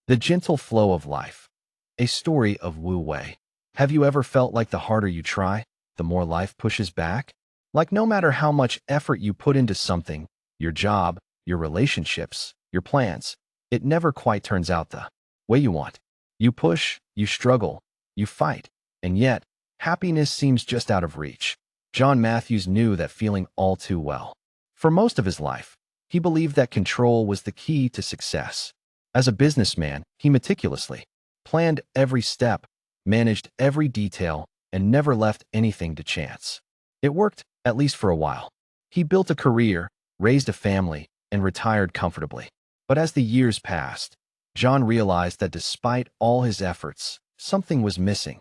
The gentle flow of life. A story of Wu Wei. Have you ever felt like the harder you try, the more life pushes back? Like no matter how much effort you put into something, your job, your relationships, your plans, it never quite turns out the way you want. You push, you struggle, you fight, and yet, happiness seems just out of reach. John Matthews knew that feeling all too well. For most of his life, he believed that control was the key to success. As a businessman, he meticulously planned every step, managed every detail, and never left anything to chance. It worked, at least for a while. He built a career, raised a family, and retired comfortably. But as the years passed, John realized that despite all his efforts, something was missing.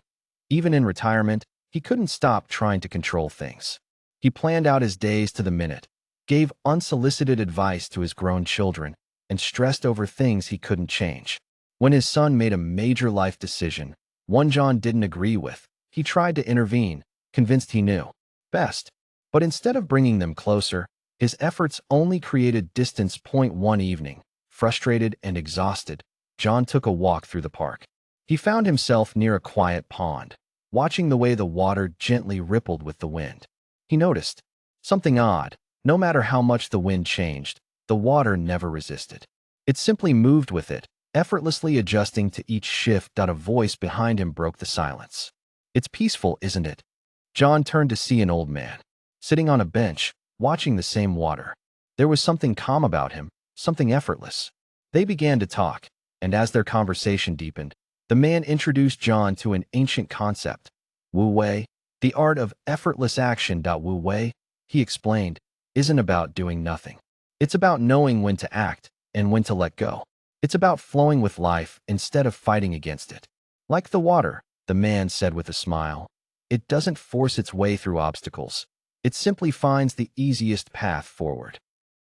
Even in retirement, he couldn't stop trying to control things. He planned out his days to the minute, gave unsolicited advice to his grown children, and stressed over things he couldn't change. When his son made a major life decision, one John didn't agree with, he tried to intervene, convinced he knew best. But instead of bringing them closer, his efforts only created distance. One evening, frustrated and exhausted, John took a walk through the park. He found himself near a quiet pond, watching the way the water gently rippled with the wind. He noticed something odd. No matter how much the wind changed, the water never resisted. It simply moved with it, effortlessly adjusting to each shift. A voice behind him broke the silence. "It's peaceful, isn't it?" John turned to see an old man, sitting on a bench, watching the same water. There was something calm about him, something effortless. They began to talk, and as their conversation deepened, the man introduced John to an ancient concept, Wu Wei, the art of effortless action. Wu Wei, he explained, isn't about doing nothing. It's about knowing when to act and when to let go. It's about flowing with life instead of fighting against it. Like the water, the man said with a smile, it doesn't force its way through obstacles. It simply finds the easiest path forward.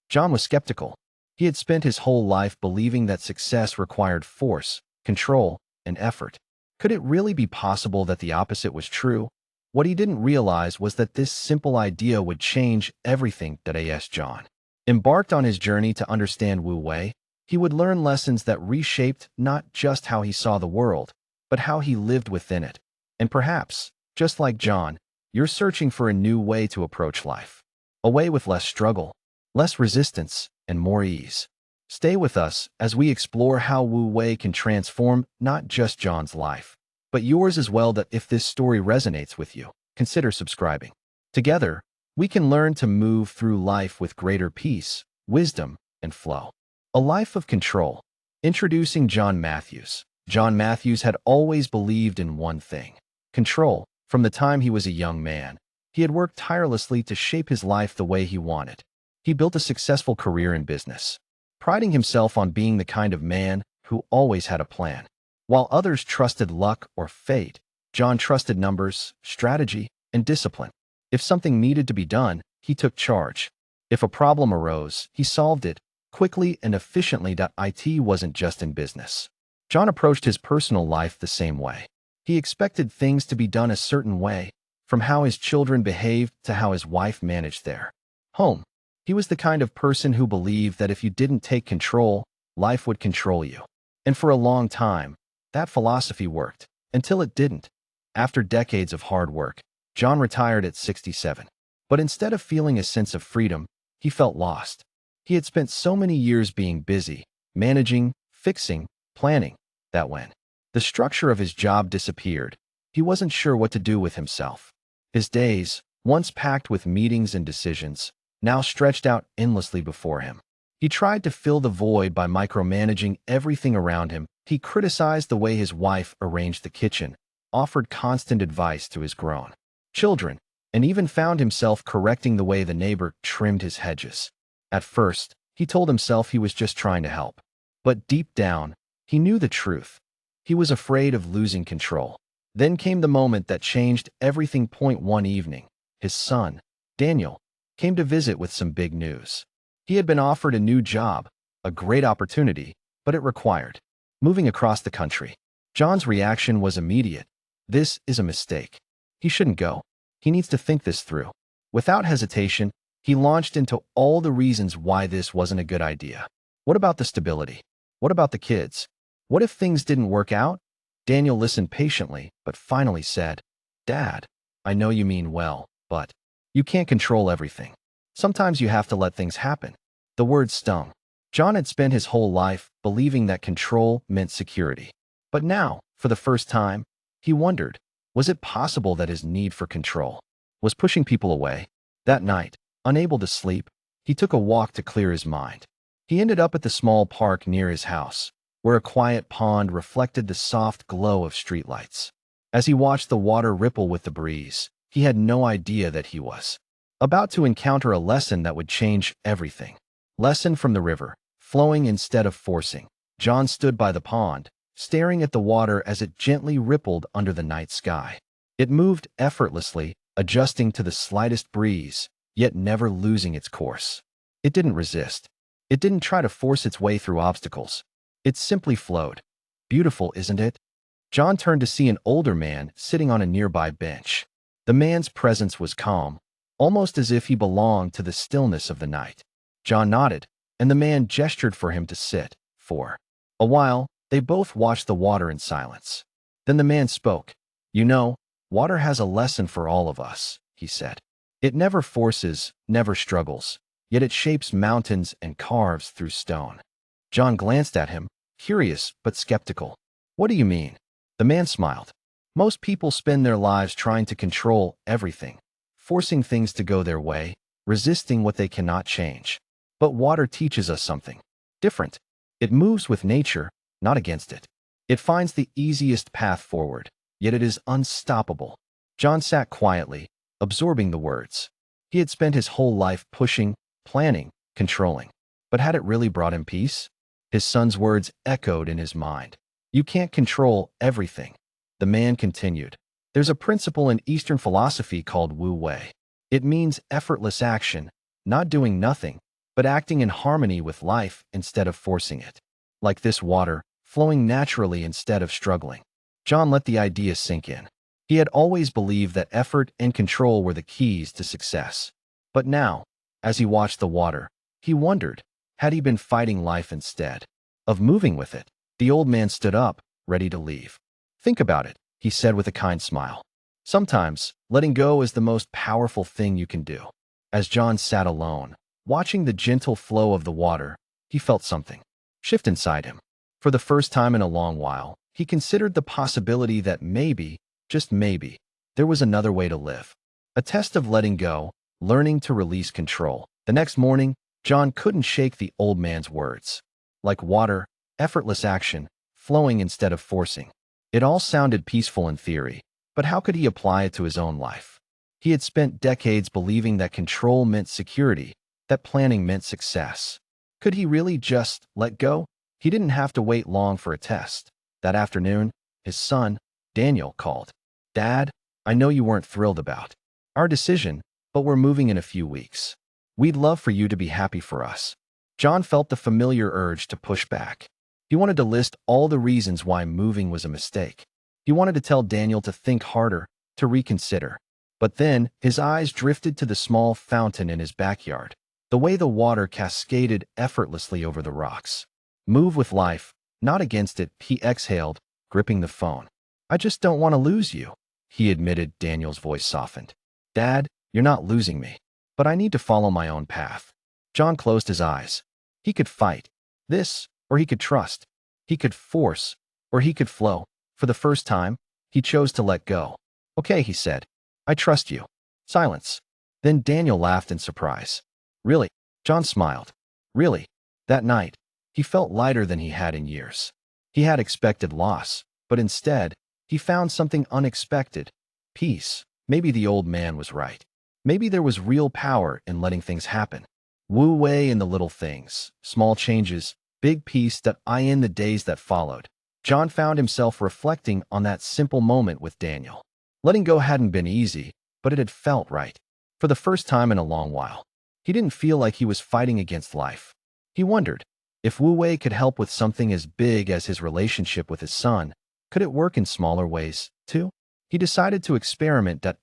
John was skeptical. He had spent his whole life believing that success required force, control, and effort. Could it really be possible that the opposite was true? What he didn't realize was that this simple idea would change everything. As John embarked on his journey to understand Wu Wei, he would learn lessons that reshaped not just how he saw the world, but how he lived within it. And perhaps, just like John, you're searching for a new way to approach life. A way with less struggle, less resistance, and more ease. Stay with us as we explore how Wu Wei can transform not just John's life, but yours as well. If this story resonates with you, consider subscribing. Together, we can learn to move through life with greater peace, wisdom, and flow. A life of control. Introducing John Matthews. John Matthews had always believed in one thing: control. From the time he was a young man, he had worked tirelessly to shape his life the way he wanted. He built a successful career in business, priding himself on being the kind of man who always had a plan. While others trusted luck or fate, John trusted numbers, strategy, and discipline. If something needed to be done, he took charge. If a problem arose, he solved it quickly and efficiently. It wasn't just in business. John approached his personal life the same way. He expected things to be done a certain way, from how his children behaved to how his wife managed their home. He was the kind of person who believed that if you didn't take control, life would control you. And for a long time, that philosophy worked, until it didn't. After decades of hard work, John retired at 67. But instead of feeling a sense of freedom, he felt lost. He had spent so many years being busy, managing, fixing, planning, that when the structure of his job disappeared, he wasn't sure what to do with himself. His days, once packed with meetings and decisions, now stretched out endlessly before him. He tried to fill the void by micromanaging everything around him. He criticized the way his wife arranged the kitchen, offered constant advice to his grown children, and even found himself correcting the way the neighbor trimmed his hedges. At first, he told himself he was just trying to help. But deep down, he knew the truth. He was afraid of losing control. Then came the moment that changed everything. One evening, his son, Daniel, came to visit with some big news. He had been offered a new job, a great opportunity, but it required moving across the country. John's reaction was immediate. This is a mistake. He shouldn't go. He needs to think this through. Without hesitation, he launched into all the reasons why this wasn't a good idea. What about the stability? What about the kids? What if things didn't work out? Daniel listened patiently, but finally said, Dad, I know you mean well, but you can't control everything. Sometimes you have to let things happen. The word stung. John had spent his whole life believing that control meant security. But now, for the first time, he wondered, was it possible that his need for control was pushing people away? That night, unable to sleep, he took a walk to clear his mind. He ended up at the small park near his house, where a quiet pond reflected the soft glow of streetlights. As he watched the water ripple with the breeze, he had no idea that he was about to encounter a lesson that would change everything. Lesson from the river, flowing instead of forcing. John stood by the pond, staring at the water as it gently rippled under the night sky. It moved effortlessly, adjusting to the slightest breeze, yet never losing its course. It didn't resist. It didn't try to force its way through obstacles. It simply flowed. Beautiful, isn't it? John turned to see an older man sitting on a nearby bench. The man's presence was calm, almost as if he belonged to the stillness of the night. John nodded, and the man gestured for him to sit. For a while, they both watched the water in silence. Then the man spoke. You know, water has a lesson for all of us, he said. It never forces, never struggles, yet it shapes mountains and carves through stone. John glanced at him, curious but skeptical. What do you mean? The man smiled. Most people spend their lives trying to control everything, forcing things to go their way, resisting what they cannot change. But water teaches us something different. It moves with nature, not against it. It finds the easiest path forward, yet it is unstoppable. John sat quietly, absorbing the words. He had spent his whole life pushing, planning, controlling. But had it really brought him peace? His son's words echoed in his mind. You can't control everything. The man continued. There's a principle in Eastern philosophy called Wu Wei. It means effortless action, not doing nothing, but acting in harmony with life instead of forcing it. Like this water, flowing naturally instead of struggling. John let the idea sink in. He had always believed that effort and control were the keys to success. But now, as he watched the water, he wondered, had he been fighting life instead of moving with it? The old man stood up, ready to leave. Think about it, he said with a kind smile. Sometimes, letting go is the most powerful thing you can do. As John sat alone, watching the gentle flow of the water, he felt something shift inside him. For the first time in a long while, he considered the possibility that maybe, just maybe, there was another way to live. A test of letting go, learning to release control. The next morning, John couldn't shake the old man's words. Like water, effortless action, flowing instead of forcing. It all sounded peaceful in theory, but how could he apply it to his own life? He had spent decades believing that control meant security, that planning meant success. Could he really just let go? He didn't have to wait long for a test. That afternoon, his son, Daniel, called. Dad, I know you weren't thrilled about our decision, but we're moving in a few weeks. We'd love for you to be happy for us. John felt the familiar urge to push back. He wanted to list all the reasons why moving was a mistake. He wanted to tell Daniel to think harder, to reconsider. But then, his eyes drifted to the small fountain in his backyard, the way the water cascaded effortlessly over the rocks. Move with life, not against it, he exhaled, gripping the phone. I just don't want to lose you, he admitted. Daniel's voice softened. Dad, you're not losing me, but I need to follow my own path. John closed his eyes. He could fight this, or he could trust. He could force, or he could flow. For the first time, he chose to let go. Okay, he said. I trust you. Silence. Then Daniel laughed in surprise. Really? John smiled. Really? That night, he felt lighter than he had in years. He had expected loss, but instead, he found something unexpected. Peace. Maybe the old man was right. Maybe there was real power in letting things happen. Wu Wei in the little things, small changes, big peace that in the days that followed. John found himself reflecting on that simple moment with Daniel. Letting go hadn't been easy, but it had felt right. For the first time in a long while, he didn't feel like he was fighting against life. He wondered, if Wu Wei could help with something as big as his relationship with his son, could it work in smaller ways, too? He decided to experiment at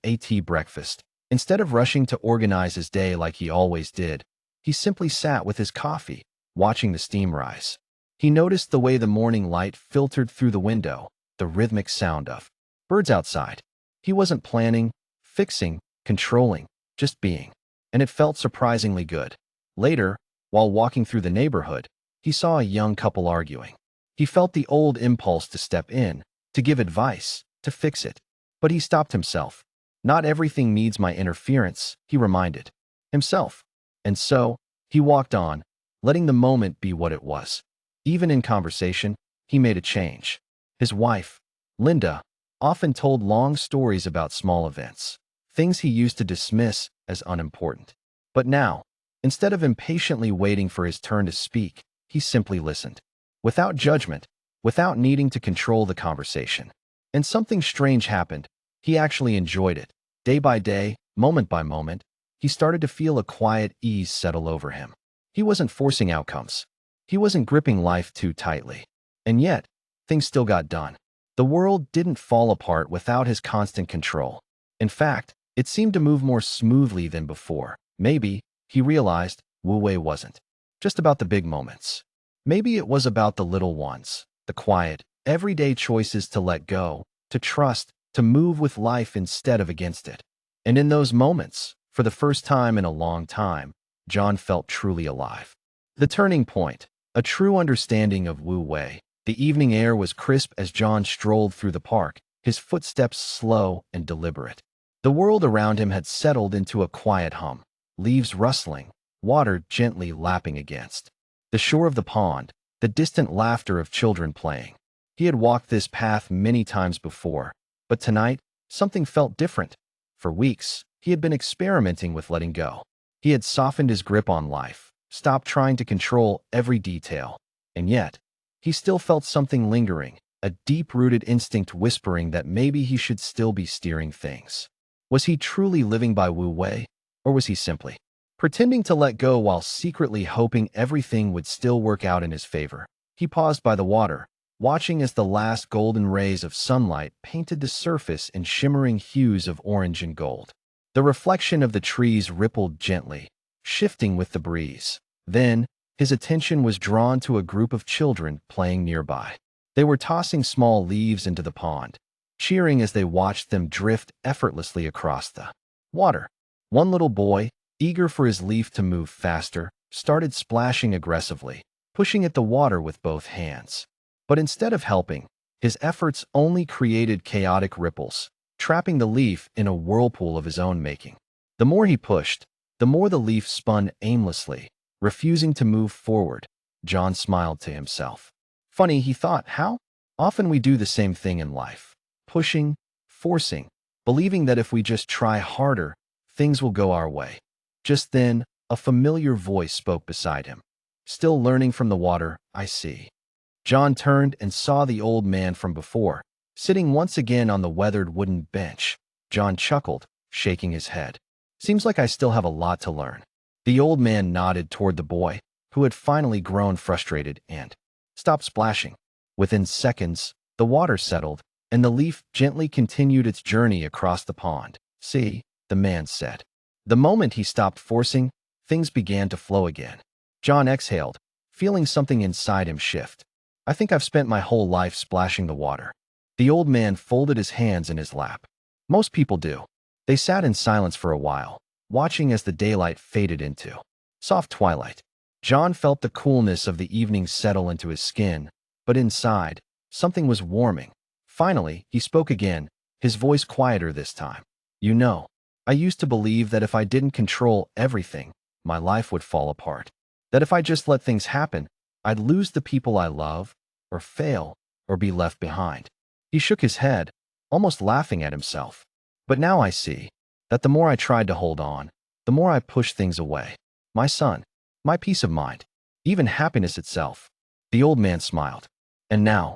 breakfast. Instead of rushing to organize his day like he always did, he simply sat with his coffee, watching the steam rise. He noticed the way the morning light filtered through the window, the rhythmic sound of birds outside. He wasn't planning, fixing, controlling, just being. And it felt surprisingly good. Later, while walking through the neighborhood, he saw a young couple arguing. He felt the old impulse to step in, to give advice, to fix it. But he stopped himself. Not everything needs my interference, he reminded himself. And so, he walked on, letting the moment be what it was. Even in conversation, he made a change. His wife, Linda, often told long stories about small events, things he used to dismiss as unimportant. But now, instead of impatiently waiting for his turn to speak, he simply listened. Without judgment, without needing to control the conversation. And something strange happened. He actually enjoyed it. Day by day, moment by moment, he started to feel a quiet ease settle over him. He wasn't forcing outcomes. He wasn't gripping life too tightly. And yet, things still got done. The world didn't fall apart without his constant control. In fact, it seemed to move more smoothly than before. Maybe, he realized, Wu Wei wasn't just about the big moments. Maybe it was about the little ones, the quiet, everyday choices to let go, to trust, to move with life instead of against it. And in those moments, for the first time in a long time, John felt truly alive. The turning point, a true understanding of Wu Wei. The evening air was crisp as John strolled through the park, his footsteps slow and deliberate. The world around him had settled into a quiet hum, leaves rustling, water gently lapping against the shore of the pond, the distant laughter of children playing. He had walked this path many times before, but tonight, something felt different. For weeks, he had been experimenting with letting go. He had softened his grip on life, stopped trying to control every detail. And yet, he still felt something lingering, a deep-rooted instinct whispering that maybe he should still be steering things. Was he truly living by Wu Wei, or was he simply pretending to let go while secretly hoping everything would still work out in his favor? He paused by the water, watching as the last golden rays of sunlight painted the surface in shimmering hues of orange and gold. The reflection of the trees rippled gently, shifting with the breeze. Then, his attention was drawn to a group of children playing nearby. They were tossing small leaves into the pond, cheering as they watched them drift effortlessly across the water. One little boy, eager for his leaf to move faster, started splashing aggressively, pushing at the water with both hands. But instead of helping, his efforts only created chaotic ripples, trapping the leaf in a whirlpool of his own making. The more he pushed, the more the leaf spun aimlessly, refusing to move forward. John smiled to himself. Funny, he thought, how often we do the same thing in life. Pushing, forcing, believing that if we just try harder, things will go our way. Just then, a familiar voice spoke beside him. Still learning from the water, I see. John turned and saw the old man from before, sitting once again on the weathered wooden bench. John chuckled, shaking his head. Seems like I still have a lot to learn. The old man nodded toward the boy, who had finally grown frustrated and stopped splashing. Within seconds, the water settled, and the leaf gently continued its journey across the pond. See, the man said. The moment he stopped forcing, things began to flow again. John exhaled, feeling something inside him shift. I think I've spent my whole life splashing the water. The old man folded his hands in his lap. Most people do. They sat in silence for a while, watching as the daylight faded into soft twilight. John felt the coolness of the evening settle into his skin, but inside, something was warming. Finally, he spoke again, his voice quieter this time. You know, I used to believe that if I didn't control everything, my life would fall apart. That if I just let things happen, I'd lose the people I love, or fail, or be left behind. He shook his head, almost laughing at himself. But now I see that the more I tried to hold on, the more I pushed things away. My son, my peace of mind, even happiness itself. The old man smiled. And now,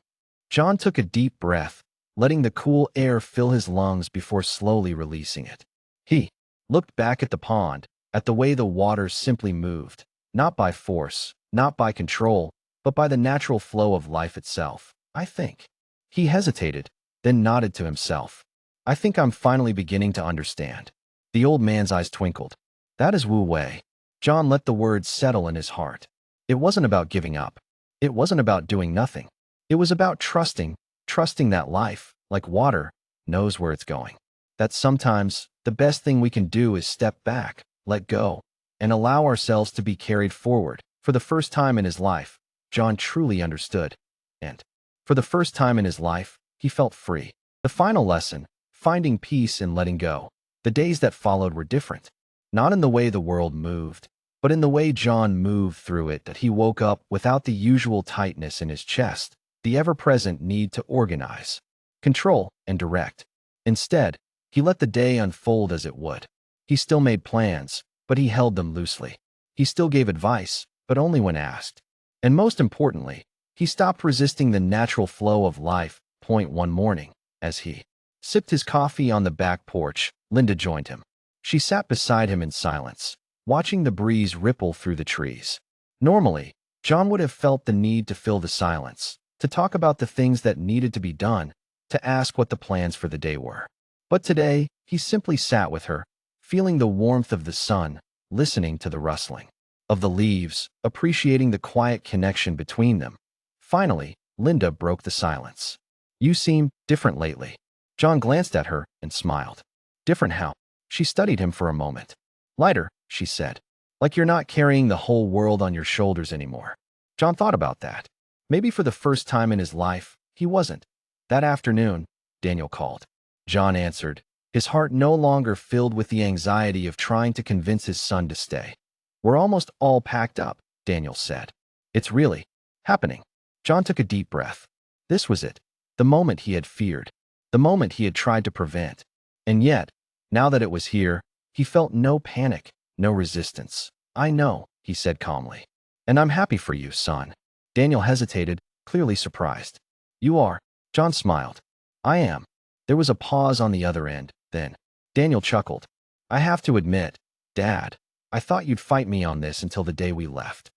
John took a deep breath, letting the cool air fill his lungs before slowly releasing it. He looked back at the pond, at the way the water simply moved, not by force, not by control, but by the natural flow of life itself. I think. He hesitated, then nodded to himself. I think I'm finally beginning to understand. The old man's eyes twinkled. That is Wu Wei. John let the words settle in his heart. It wasn't about giving up. It wasn't about doing nothing. It was about trusting that life, like water, knows where it's going. That sometimes the best thing we can do is step back, let go, and allow ourselves to be carried forward. For the first time in his life, John truly understood. And for the first time in his life, he felt free. The final lesson, finding peace and letting go. The days that followed were different. Not in the way the world moved, but in the way John moved through it. That he woke up without the usual tightness in his chest, the ever-present need to organize, control, and direct. Instead, he let the day unfold as it would. He still made plans, but he held them loosely. He still gave advice, but only when asked. And most importantly, he stopped resisting the natural flow of life. One morning, as he sipped his coffee on the back porch, Linda joined him. She sat beside him in silence, watching the breeze ripple through the trees. Normally, John would have felt the need to fill the silence, to talk about the things that needed to be done, to ask what the plans for the day were. But today, he simply sat with her, feeling the warmth of the sun, listening to the rustling of the leaves, appreciating the quiet connection between them. Finally, Linda broke the silence. "You seem different lately." John glanced at her and smiled. "Different how?" She studied him for a moment. "Lighter," she said. "Like you're not carrying the whole world on your shoulders anymore." John thought about that. Maybe for the first time in his life, he wasn't. That afternoon, Daniel called. John answered, his heart no longer filled with the anxiety of trying to convince his son to stay. "We're almost all packed up," Daniel said. "It's really happening." John took a deep breath. This was it. The moment he had feared. The moment he had tried to prevent. And yet, now that it was here, he felt no panic, no resistance. "I know," he said calmly. "And I'm happy for you, son." Daniel hesitated, clearly surprised. "You are?" John smiled. "I am." There was a pause on the other end, then Daniel chuckled. "I have to admit, Dad, I thought you'd fight me on this until the day we left."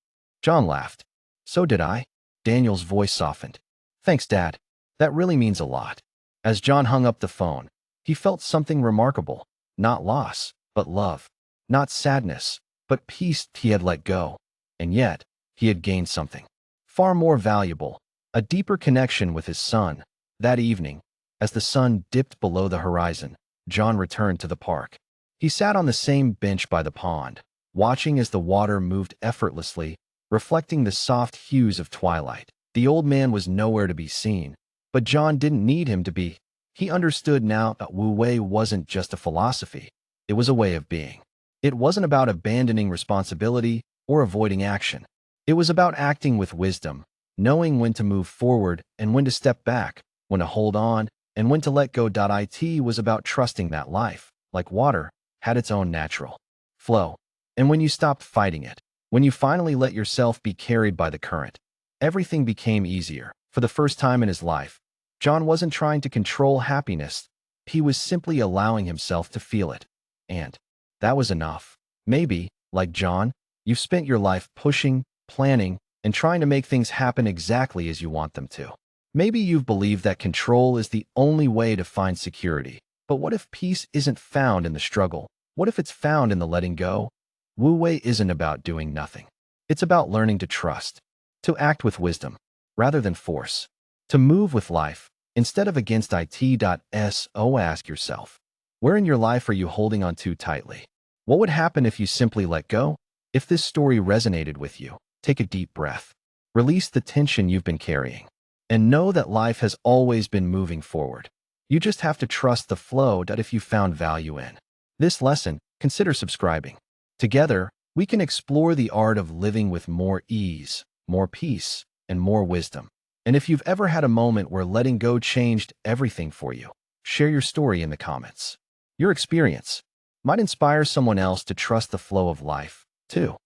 John laughed. "So did I." Daniel's voice softened. "Thanks, Dad. That really means a lot." As John hung up the phone, he felt something remarkable. Not loss, but love. Not sadness, but peace. He had let go. And yet, he had gained something far more valuable, a deeper connection with his son. That evening, as the sun dipped below the horizon, John returned to the park. He sat on the same bench by the pond, watching as the water moved effortlessly, reflecting the soft hues of twilight. The old man was nowhere to be seen, but John didn't need him to be. He understood now that Wu Wei wasn't just a philosophy. It was a way of being. It wasn't about abandoning responsibility or avoiding action. It was about acting with wisdom, knowing when to move forward and when to step back, when to hold on and when to let go. It was about trusting that life, like water, had its own natural flow. And when you stopped fighting it, when you finally let yourself be carried by the current, everything became easier. For the first time in his life, John wasn't trying to control happiness. He was simply allowing himself to feel it. And that was enough. Maybe, like John, you've spent your life pushing, planning, and trying to make things happen exactly as you want them to. Maybe you've believed that control is the only way to find security. But what if peace isn't found in the struggle? What if it's found in the letting go? Wu Wei isn't about doing nothing. It's about learning to trust, to act with wisdom, rather than force, to move with life, instead of against it. Ask yourself, where in your life are you holding on too tightly? What would happen if you simply let go? If this story resonated with you, take a deep breath. Release the tension you've been carrying. And know that life has always been moving forward. You just have to trust the flow. If you found value in this lesson, consider subscribing. Together, we can explore the art of living with more ease, more peace, and more wisdom. And if you've ever had a moment where letting go changed everything for you, share your story in the comments. Your experience might inspire someone else to trust the flow of life, too.